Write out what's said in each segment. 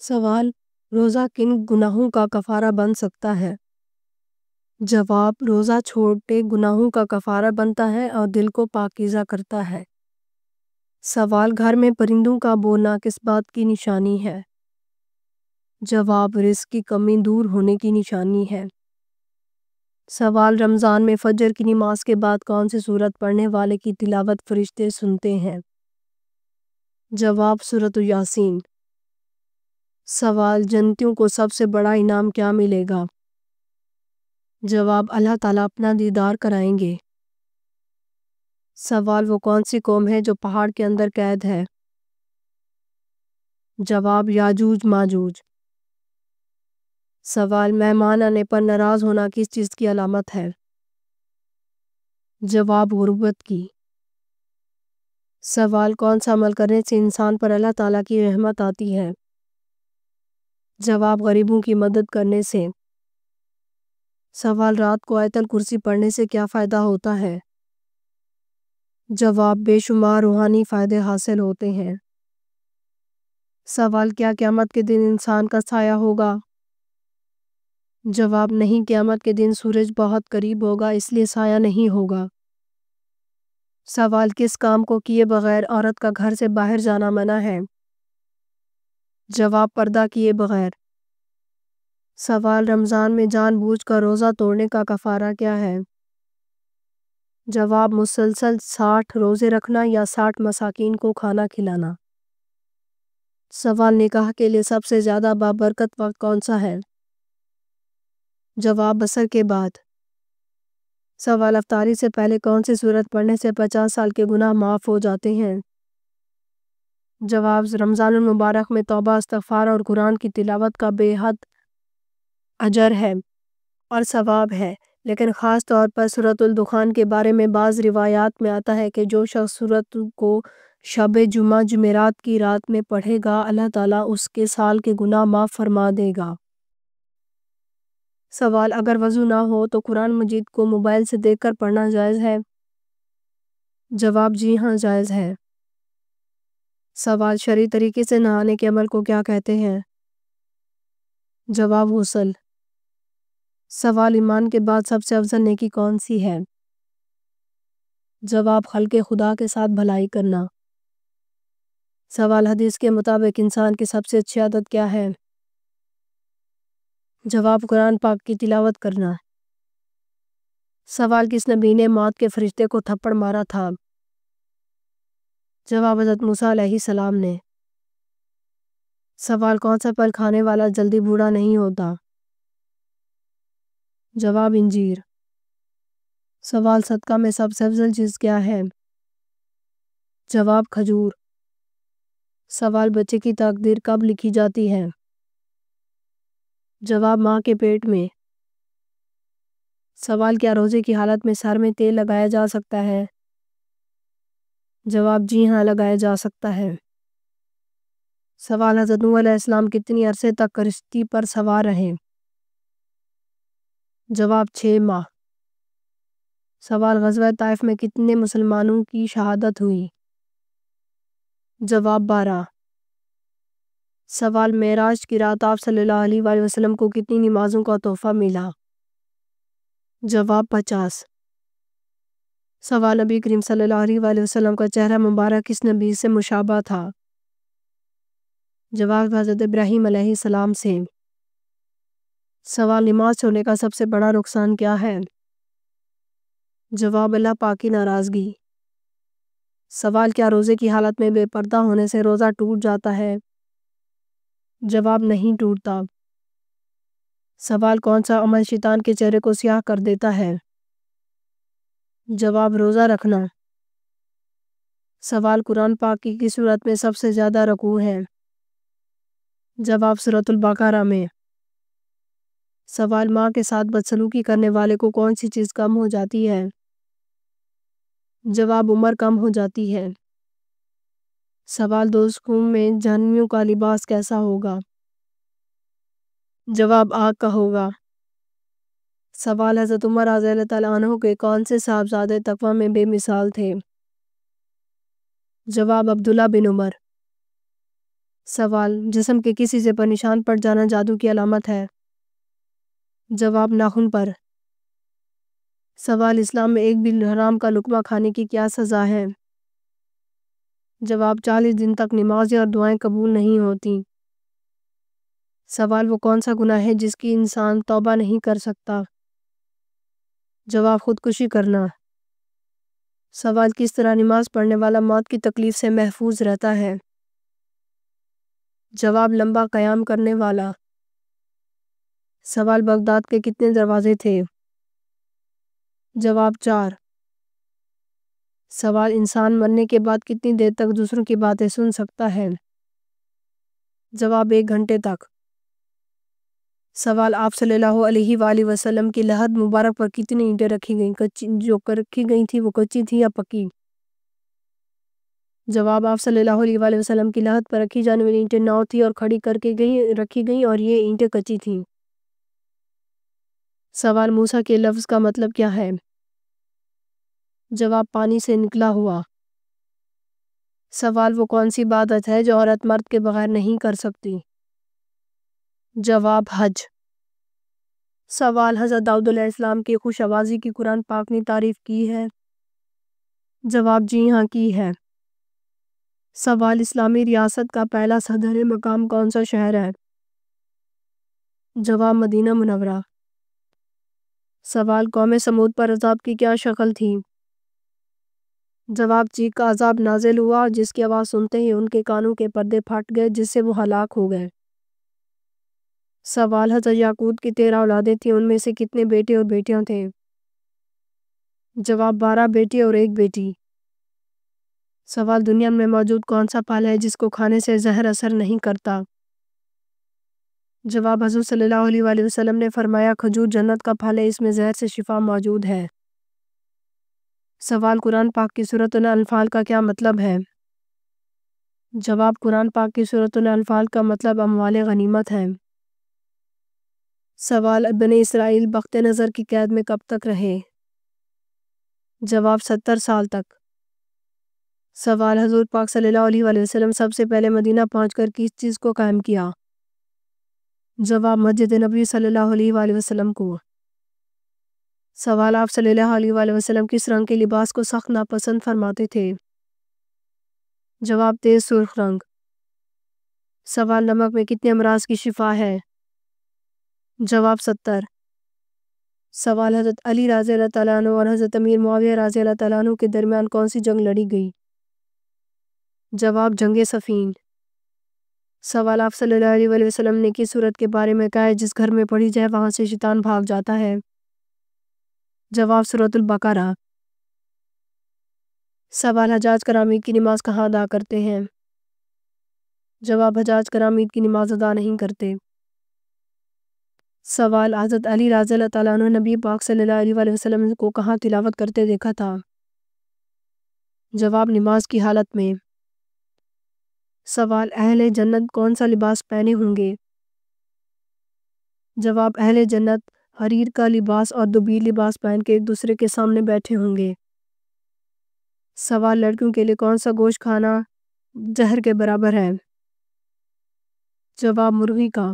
سوال: روزہ کن گناہوں کا کفارہ بن سکتا ہے؟ جواب: روزہ چھوٹے گناہوں کا کفارہ بنتا ہے اور دل کو پاکیزہ کرتا ہے۔ سوال: گھر میں پرندوں کا بولنا کس بات کی نشانی ہے؟ جواب: رزق کی کمی دور ہونے کی نشانی ہے۔ سوال: رمضان میں فجر کی نماز کے بعد کون سی سورت پڑھنے والے کی تلاوت فرشتے سنتے ہیں؟ جواب: سورۃ یاسین۔ سوال: جنتیوں کو سب سے بڑا انعام کیا ملے گا؟ جواب: اللہ تعالیٰ اپنا دیدار کرائیں گے۔ سوال: وہ کون سی قوم ہے جو پہاڑ کے اندر قید ہے؟ جواب: یاجوج ماجوج۔ سوال: مہمان آنے پر ناراض ہونا کس چیز کی علامت ہے؟ جواب: غربت کی۔ سوال: کون سا عمل کرنے سے انسان پر اللہ تعالیٰ کی رحمت آتی ہے؟ جواب: غریبوں کی مدد کرنے سے۔ سوال: رات کو آیت الکرسی پڑھنے سے کیا فائدہ ہوتا ہے؟ جواب: بے شمار روحانی فائدے حاصل ہوتے ہیں۔ سوال: کیا قیامت کے دن انسان کا سایہ ہوگا؟ جواب: نہیں، قیامت کے دن سورج بہت قریب ہوگا، اس لیے سایہ نہیں ہوگا۔ سوال: کس کام کو کیے بغیر عورت کا گھر سے باہر جانا منع ہے؟ جواب: پردہ کیے بغیر۔ سوال: رمضان میں جان بوجھ کر روزہ توڑنے کا کفارہ کیا ہے؟ جواب: مسلسل 60 روزے رکھنا یا 60 مساکین کو کھانا کھلانا۔ سوال: نکاح کے لیے سب سے زیادہ بابرکت وقت کون سا ہے؟ جواب: عصر کے بعد۔ سوال: افطاری سے پہلے کون سی سورت پڑھنے سے 50 سال کے گناہ معاف ہو جاتے ہیں؟ جواب: رمضان المبارک میں توبہ، استغفار اور قرآن کی تلاوت کا بے حد اجر ہے اور ثواب ہے، لیکن خاص طور پر سورۃ الدخان کے بارے میں بعض روایات میں آتا ہے کہ جو شخص سورت کو شب جمعہ جمعرات کی رات میں پڑھے گا، اللہ تعالیٰ اس کے سال کے گناہ معاف فرما دے گا۔ سوال: اگر وضو نہ ہو تو قرآن مجید کو موبائل سے دیکھ کر پڑھنا جائز ہے؟ جواب: جی ہاں، جائز ہے۔ سوال: شرعی طریقے سے نہانے کے عمل کو کیا کہتے ہیں؟ جواب: غسل۔ سوال: ایمان کے بعد سب سے افضل نیکی کون سی ہے؟ جواب: خلق خدا کے ساتھ بھلائی کرنا۔ سوال: حدیث کے مطابق انسان کی سب سے اچھی عادت کیا ہے؟ جواب: قرآن پاک کی تلاوت کرنا۔ سوال: کس نبی نے موت کے فرشتے کو تھپڑ مارا تھا؟ جواب: حضرت موسیٰ علیہ السلام نے۔ سوال: کون سا پھل کھانے والا جلدی بوڑھا نہیں ہوتا؟ جواب: انجیر۔ سوال: صدقہ میں سب سے افضل چیز کیا ہے؟ جواب: کھجور۔ سوال: بچے کی تقدیر کب لکھی جاتی ہے؟ جواب: ماں کے پیٹ میں۔ سوال: کیا روزے کی حالت میں سر میں تیل لگایا جا سکتا ہے؟ جواب: جی ہاں، لگایا جا سکتا ہے۔ سوال: حضرت نوح علیہ السلام کتنی عرصے تک کشتی پر سوار رہے؟ جواب: 6 ماہ۔ سوال: غزوہ طائف میں کتنے مسلمانوں کی شہادت ہوئی؟ جواب: 12۔ سوال: معراج کی رات آپ صلی اللہ علیہ وآلہ وسلم کو کتنی نمازوں کا تحفہ ملا؟ جواب: 50۔ سوال: نبی کریم صلی اللہ علیہ وآلہ وسلم کا چہرہ مبارک کس نبی سے مشابہ تھا؟ جواب: حضرت ابراہیم علیہ السلام سے۔ سوال: نماز چھوڑنے کا سب سے بڑا نقصان کیا ہے؟ جواب: اللہ پاک کی ناراضگی۔ سوال: کیا روزے کی حالت میں بے پردہ ہونے سے روزہ ٹوٹ جاتا ہے؟ جواب: نہیں ٹوٹتا۔ سوال: کون سا عمل شیطان کے چہرے کو سیاہ کر دیتا ہے؟ جواب: روزہ رکھنا۔ سوال: قرآن پاک کی کس سورت میں سب سے زیادہ رکوع ہے؟ جواب: سورۃ البقرہ میں۔ سوال: ماں کے ساتھ بدسلوکی کرنے والے کو کون سی چیز کم ہو جاتی ہے؟ جواب: عمر کم ہو جاتی ہے۔ سوال: دوزخوں میں جہنمیوں کا لباس کیسا ہوگا؟ جواب: آگ کا ہوگا۔ سوال: حضرت عمر رضی اللہ تعالیٰ عنہ کے کون سے صاحبزادے تقویٰ میں بے مثال تھے؟ جواب: عبداللہ بن عمر۔ سوال، جسم کے کسی حصے پر نشان پڑ جانا جادو کی علامت ہے؟ جواب، ناخن پر۔ سوال، اسلام میں ایک بھی حرام کا لقمہ کھانے کی کیا سزا ہے؟ جواب، 40 دن تک نمازیں اور دعائیں قبول نہیں ہوتی۔ سوال، وہ کون سا گناہ ہے جس کی انسان توبہ نہیں کر سکتا؟ جواب، خودکشی کرنا۔ سوال، کس طرح نماز پڑھنے والا موت کی تکلیف سے محفوظ رہتا ہے؟ جواب، لمبا قیام کرنے والا۔ سوال، بغداد کے کتنے دروازے تھے؟ جواب، 4۔ سوال، انسان مرنے کے بعد کتنی دیر تک دوسروں کی باتیں سن سکتا ہے؟ جواب، 1 گھنٹے تک۔ سوال، آپ صلی اللہ علیہ وآلہ وسلم کی لحد مبارک پر کتنی اینٹیں رکھی گئیں؟ جو رکھی گئی تھی وہ کچی تھی یا پکی؟ جواب، آپ صلی اللہ علیہ وآلہ وسلم کی لحد پر رکھی جانے والی اینٹیں 9 تھی اور کھڑی کر کے رکھی گئیں اور یہ اینٹیں کچی تھیں۔ سوال، موسیٰ کے لفظ کا مطلب کیا ہے؟ جواب، پانی سے نکلا ہوا۔ سوال، وہ کون سی عبادت ہے جو عورت مرد کے بغیر نہیں کر سکتی؟ جواب، حج۔ سوال، حضرت داؤد علیہ السلام کی خوش آوازی کی قرآن پاک نے تعریف کی ہے؟ جواب، جی ہاں کی ہے۔ سوال، اسلامی ریاست کا پہلا صدر مقام کون سا شہر ہے؟ جواب، مدینہ منورہ۔ سوال، قوم سمود پر عذاب کی کیا شکل تھی؟ جواب، چیخ کا عذاب نازل ہوا جس کی آواز سنتے ہی ان کے کانوں کے پردے پھٹ گئے جس سے وہ ہلاک ہو گئے۔ سوال، حضرت یعقوب کی 13 اولادیں تھیں، ان میں سے کتنے بیٹے اور بیٹیاں تھے؟ جواب، 12 بیٹے اور 1 بیٹی۔ سوال، دنیا میں موجود کون سا پھل ہے جس کو کھانے سے زہر اثر نہیں کرتا؟ جواب، حضور صلی اللہ علیہ وآلہ وسلم نے فرمایا کھجور جنت کا پھل ہے، اس میں زہر سے شفا موجود ہے۔ سوال، قرآن پاک کی سورۃ الانفال کا کیا مطلب ہے؟ جواب، قرآن پاک کی سورۃ الانفال کا مطلب اموال غنیمت ہے۔ سوال، بنی اسرائیل بخت نظر کی قید میں کب تک رہے؟ جواب، 70 سال تک۔ سوال، حضور پاک صلی اللہ علیہ وآلہ وسلم سب سے پہلے مدینہ پہنچ کر کس چیز کو قائم کیا؟ جواب، مسجد نبوی صلی اللہ علیہ وآلہ وسلم کو۔ سوال، آپ صلی اللہ علیہ وآلہ وسلم کس رنگ کے لباس کو سخت ناپسند فرماتے تھے؟ جواب، تیز سرخ رنگ۔ سوال، نمک میں کتنے امراض کی شفا ہے؟ جواب، 70۔ سوال، حضرت علی رضی اللہ تعالیٰ عنہ اور حضرت امیر معاویہ رضی اللہ تعالیٰ عنہ کے درمیان کون سی جنگ لڑی گئی؟ جواب، جنگ صفین۔ سوال، آپ صلی اللہ علیہ وآلہ وسلم نے کس سورت کے بارے میں کہا ہے جس گھر میں پڑھی جائے وہاں سے شیطان بھاگ جاتا ہے؟ جواب، سورۃ البقرہ۔ سوال، حجاج کرام عید کی نماز کہاں ادا کرتے ہیں؟ جواب، حجاج کرام عید کی نماز ادا نہیں کرتے۔ سوال، حضرت علی رضی اللہ تعالیٰ عنہ نبی پاک صلی اللہ علیہ وآلہ وسلم کو کہاں تلاوت کرتے دیکھا تھا؟ جواب، نماز کی حالت میں۔ سوال، اہل جنت کون سا لباس پہنے ہوں گے؟ جواب، اہل جنت حریر کا لباس اور دوبیر لباس پہن کے ایک دوسرے کے سامنے بیٹھے ہوں گے۔ سوال، لڑکیوں کے لیے کون سا گوشت کھانا زہر کے برابر ہے؟ جواب، مرغی کا۔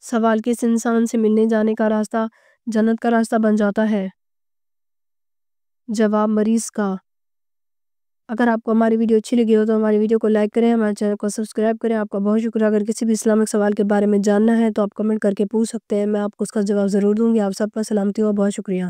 سوال، کس انسان سے ملنے جانے کا راستہ جنت کا راستہ بن جاتا ہے؟ جواب، مریض کا۔ اگر آپ کو ہماری ویڈیو اچھی لگی ہو تو ہماری ویڈیو کو لائک کریں، ہمارے چینل کو سبسکرائب کریں۔ آپ کا بہت شکریہ۔ اگر کسی بھی اسلامک سوال کے بارے میں جاننا ہے تو آپ کمنٹ کر کے پوچھ سکتے ہیں، میں آپ کو اس کا جواب ضرور دوں گی۔ آپ سب پر سلامتی ہو، بہت شکریہ۔